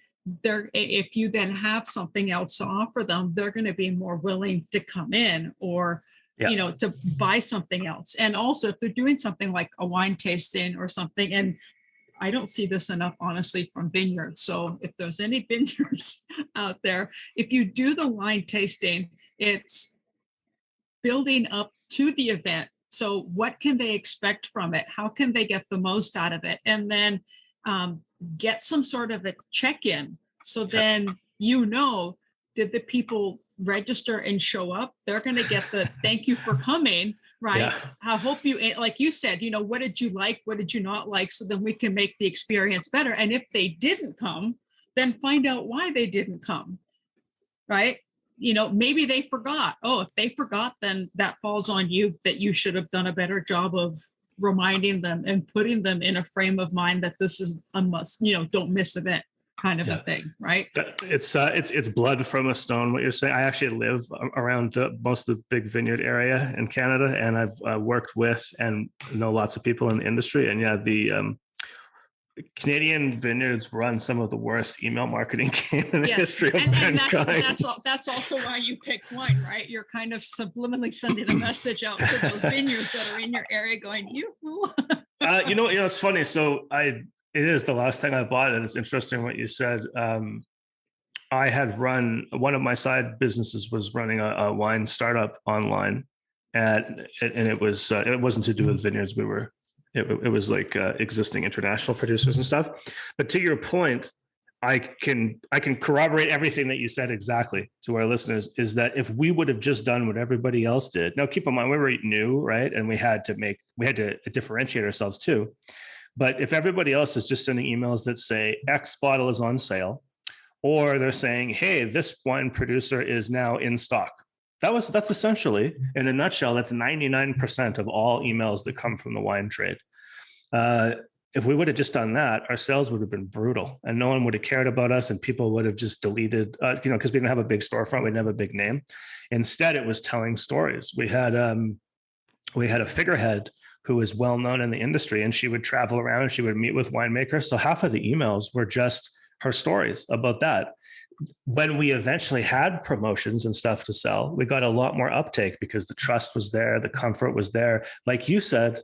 if you then have something else to offer them, they're going to be more willing to come in or, to buy something else. And also if they're doing something like a wine tasting or something, and I don't see this enough, honestly, from vineyards. So if there's any vineyards out there, if you do the wine tasting, it's building up to the event. So what can they expect from it? How can they get the most out of it? And then get some sort of a check-in. So then, did the people register and show up? They're going to get the thank you for coming. Right. Yeah. I hope you, like you said, what did you like? What did you not like? So then we can make the experience better. And if they didn't come, then find out why they didn't come. Right. Maybe they forgot. Oh, if they forgot, then that falls on you, that you should have done a better job of reminding them and putting them in a frame of mind that this is a must, don't miss event kind of a thing, right? It's blood from a stone, what you're saying. I actually live around most of the big vineyard area in Canada, and I've worked with and know lots of people in the industry. And the Canadian vineyards run some of the worst email marketing game in the history of mankind. That's also why you pick wine, right? You're kind of subliminally sending a message out to those vineyards that are in your area going, yoo-hoo. It's funny. So it is the last thing I bought, and it's interesting what you said. I had run one of my side businesses was running a wine startup online, and it wasn't to do with vineyards. It was like existing international producers and stuff. But to your point, I can corroborate everything that you said exactly to our listeners, is that if we would have just done what everybody else did. Now, keep in mind, we were new, right? And we had to differentiate ourselves too. But if everybody else is just sending emails that say X bottle is on sale, or they're saying, hey, this wine producer is now in stock. That's essentially, in a nutshell, that's 99% of all emails that come from the wine trade. If we would have just done that, our sales would have been brutal, and no one would have cared about us, and people would have just deleted, because we didn't have a big storefront, we didn't have a big name. Instead, it was telling stories. We had a figurehead who is well known in the industry, and she would travel around and she would meet with winemakers. So half of the emails were just her stories about that. when we eventually had promotions and stuff to sell, we got a lot more uptake because the trust was there, the comfort was there. Like you said,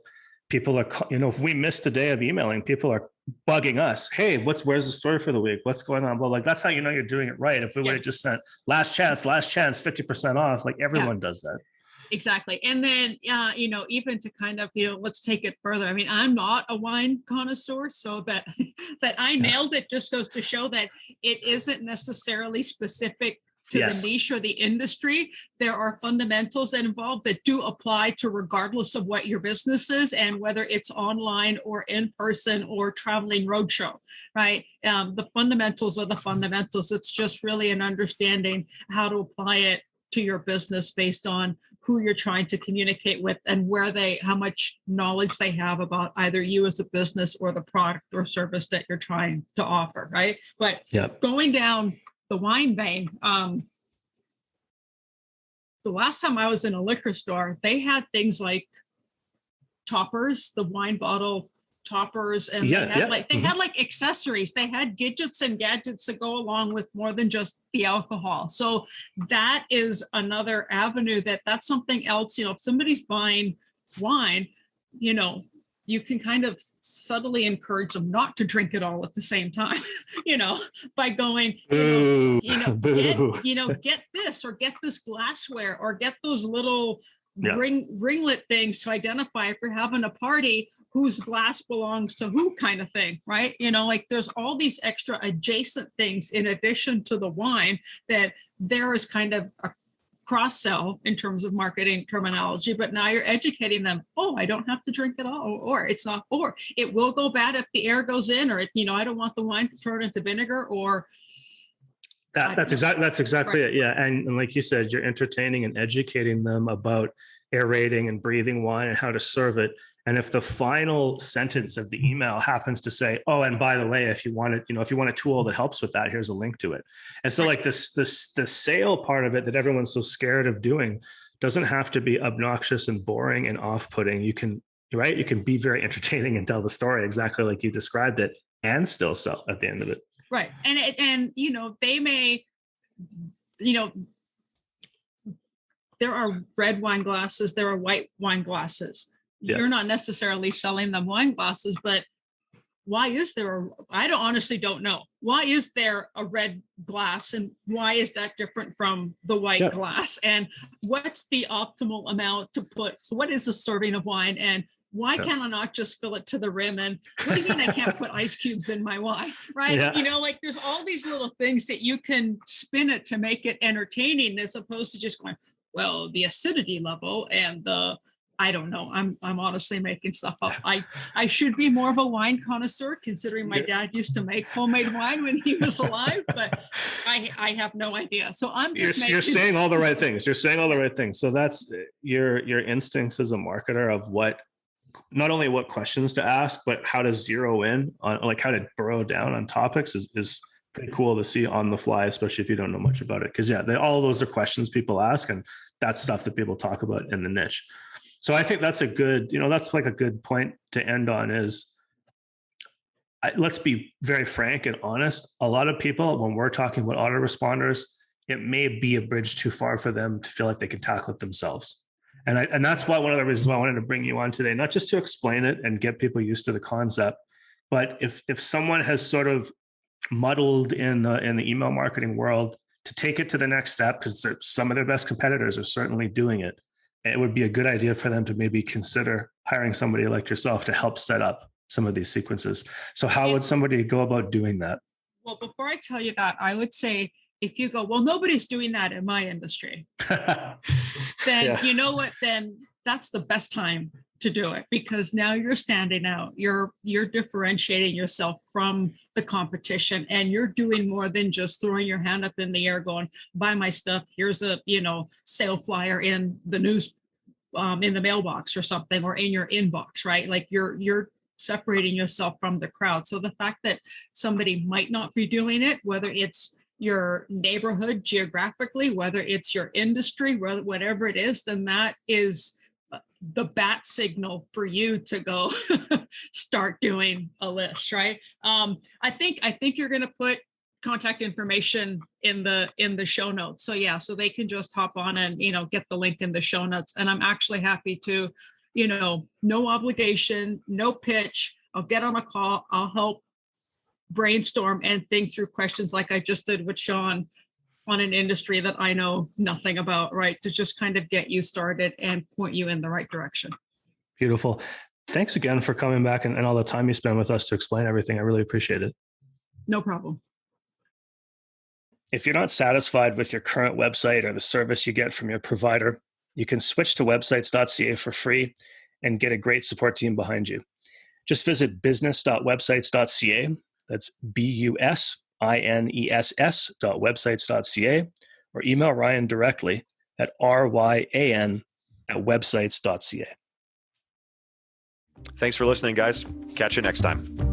people are, if we missed a day of emailing, people are bugging us. Hey, where's the story for the week? What's going on? Well, like, that's how you know you're doing it right. If we would have just sent last chance, 50% off, like everyone does that. Exactly. And then, even to kind of, let's take it further. I mean, I'm not a wine connoisseur, so that I nailed it just goes to show that it isn't necessarily specific to the niche or the industry. There are fundamentals that involve that do apply to regardless of what your business is and whether it's online or in person or traveling roadshow, right? The fundamentals are the fundamentals. It's just really an understanding how to apply it to your business based on who you're trying to communicate with and how much knowledge they have about either you as a business or the product or service that you're trying to offer, right? But going down the wine vein, the last time I was in a liquor store, they had things like toppers, the wine bottle toppers, and they had like accessories. They had gadgets and gadgets that go along with more than just the alcohol. So that is another avenue that's something else. If somebody's buying wine, you can kind of subtly encourage them not to drink it all at the same time, by going, get this or get this glassware or get those little ringlet things to identify if you're having a party, whose glass belongs to who kind of thing, right? Like there's all these extra adjacent things in addition to the wine that there is kind of a cross-sell in terms of marketing terminology, but now you're educating them. Oh, I don't have to drink it all, or it's not, or it will go bad if the air goes in, or I don't want the wine to turn into vinegar, or that's exactly it. Yeah. And like you said, you're entertaining and educating them about aerating and breathing wine and how to serve it. And if the final sentence of the email happens to say, oh, and by the way, if you want a tool that helps with that, here's a link to it. And so like the sale part of it that everyone's so scared of doing doesn't have to be obnoxious and boring and off-putting. You can be very entertaining and tell the story exactly like you described it and still sell at the end of it. Right. And they may, there are red wine glasses, there are white wine glasses. You're not necessarily selling them wine glasses, but why is there I honestly don't know. Why is there a red glass and why is that different from the white glass? And what's the optimal amount to put? So what is a serving of wine and why can I not just fill it to the rim? And what do you mean I can't put ice cubes in my wine, right? Like there's all these little things that you can spin it to make it entertaining as opposed to just going, well, the acidity level and I don't know. I'm honestly making stuff up. I should be more of a wine connoisseur considering my dad used to make homemade wine when he was alive, but I have no idea. So I'm just you're saying all the right things. You're saying all the right things. So that's your instincts as a marketer of not only what questions to ask, but how to zero in on, like how to burrow down on topics is pretty cool to see on the fly, especially if you don't know much about it. Because all those are questions people ask, and that's stuff that people talk about in the niche. So I think that's a good point to end on is let's be very frank and honest. A lot of people, when we're talking about autoresponders, it may be a bridge too far for them to feel like they can tackle it themselves. And that's why one of the reasons why I wanted to bring you on today, not just to explain it and get people used to the concept, but if someone has sort of muddled in the email marketing world, to take it to the next step, because some of their best competitors are certainly doing it. It would be a good idea for them to maybe consider hiring somebody like yourself to help set up some of these sequences. So how would somebody go about doing that? Well, before I tell you that, I would say if you go, well, nobody's doing that in my industry, then you know what, then that's the best time to do it, because now you're standing out, you're differentiating yourself from the competition, and you're doing more than just throwing your hand up in the air going, buy my stuff, here's a sale flyer in the news in the mailbox or something, or in your inbox, right? Like you're separating yourself from the crowd. So the fact that somebody might not be doing it, whether it's your neighborhood geographically, whether it's your industry, whatever it is, then that is the bat signal for you to go start doing a list, right? I think you're going to put contact information in the show notes. So yeah, so they can just hop on and, get the link in the show notes. And I'm actually happy to, no obligation, no pitch. I'll get on a call. I'll help brainstorm and think through questions like I just did with Sean on an industry that I know nothing about, right? To just kind of get you started and point you in the right direction. Beautiful. Thanks again for coming back and all the time you spend with us to explain everything. I really appreciate it. No problem. If you're not satisfied with your current website or the service you get from your provider, you can switch to websites.ca for free and get a great support team behind you. Just visit business.websites.ca. That's BUSINESS.websites.ca, or email Ryan directly at ryan@websites.ca. Thanks for listening, guys. Catch you next time.